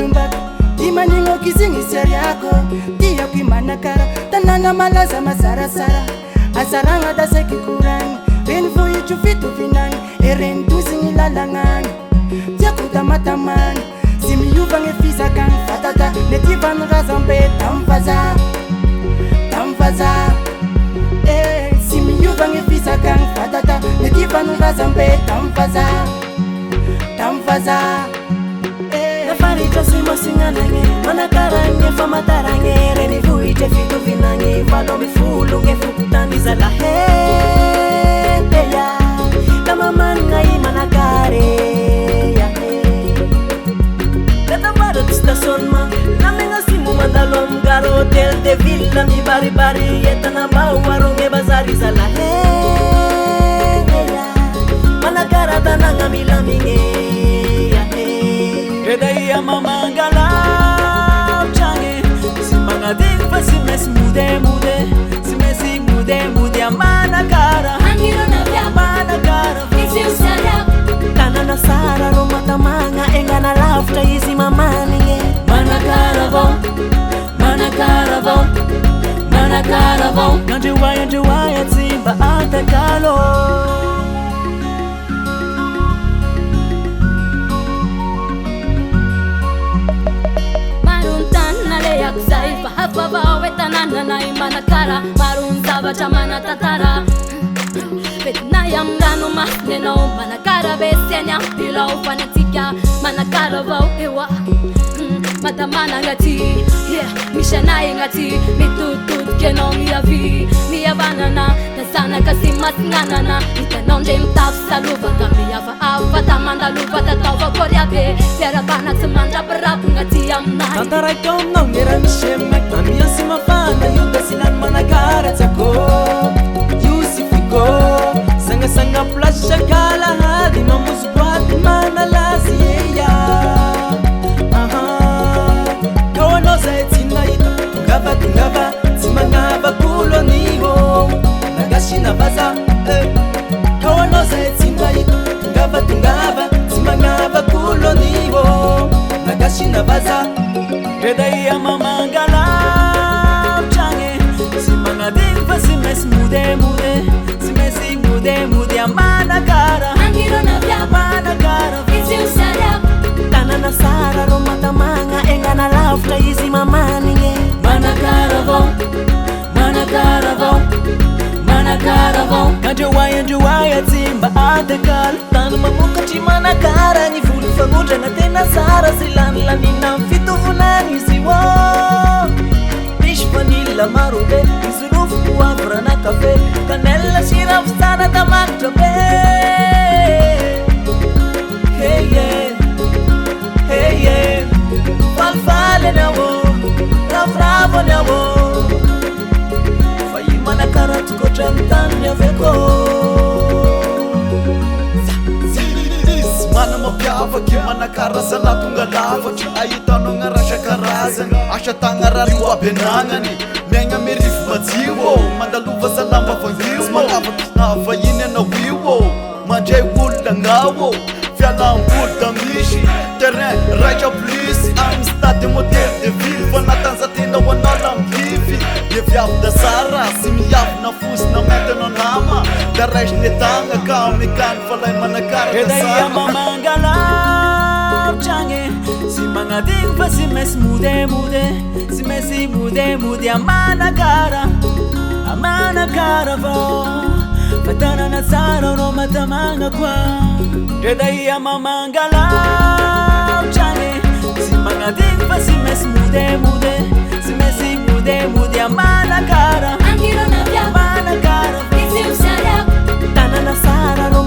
tumbaka imaningokizingizeri yako ndiyo kwimanakara tanana malaza masarasara asaranga dasekikurani renvuyichufitu vinani erentuzingilalangani tyakutamatamani simiyuva ngefisa kan fatata netivanrazambe tamvaza simiyuva ngefisa kan fatata netivanrazambe tamvaza Farito simo singanange Manakarange famatarange Reni vuite fitu vinange Valo mifulu ngefukutaniza la ya Kama mangai manakare ya Kata baro station ma Namenga simu madalom Garo hotel de villa mi bari bari Yetana bawaronge bazari za la ya Manakara tananga milaminge Kedaya mamangala change simanga dilfa simesi mude simesi mude amana cara Angiro na vya amana cara Fixi usara Kana na sara romata manga Enga na lafta izi mamani Mana caravon Nanje waya zimba ate kalo Zaifa hapa weta nana imana kara marun zaba chamana tatara Betna yamgano masneno mana kara besenya pila ufanatika mana kara vau ewa mata mana ngati mishana ngati mitutut kenong yavi miya banana tasana kasi masnganana itanonje mtaf saluva kami yafa afata manda luva tatawa koryabe pera banak semanda berap ngati amna Tantara ikaw nang niranishemek Namiya si mafana yuda silan managara Tsako Yusifiko Sanga plasha kalahadi Mamuzbwati manalazi yeya Kawano sa etina ita Tungava Timangava kulo niho Nagashina baza Kawano sa etina ita Tungava Timangava kulo niho Nagashina baza Kedaya mamangala change simanga dilfa simesi mude simesi mude amana cara Angiro na vya amana cara Fixi usara Tana na sara romata manga enga na lafta izi mamani Mana caravon Nanje waya zimba ate kal Tana mamuka chimana cara Ni fulu fanguja na tena sara Silani la nina fitu funani siwo Fish vanilla marube Izuruf kuavra na kafe Canela shiraf sana tamak jobe Hey yeah Falfale na wo Rafravo na wo Fayimana karat ko chantanya veko Mana mapiavaky manakarazana tonga lavatry ahitanao gnarasha karazany asa tagnarary ho abenanany miaigna mirifo majio mandalova salamba vangio manavaky navahiny anao io mandray olona ngao fialam-boly da misy terrain raitra plus amin'ny stade modèle de ville fanatanjatena ho anao lamivivy eviavo da sara sy miavina fosina metanao nama da raisiny tagna ka mekany falay manakara Kedaya mamangala change simanga dilfa simesi mude simesi mude amana cara vo fatana na sara no matamanga kwa Kedaya mamangala change simanga dilfa simesi mude simesi mude amana cara Angiro na vya amana cara Fixi usara Tana na sara no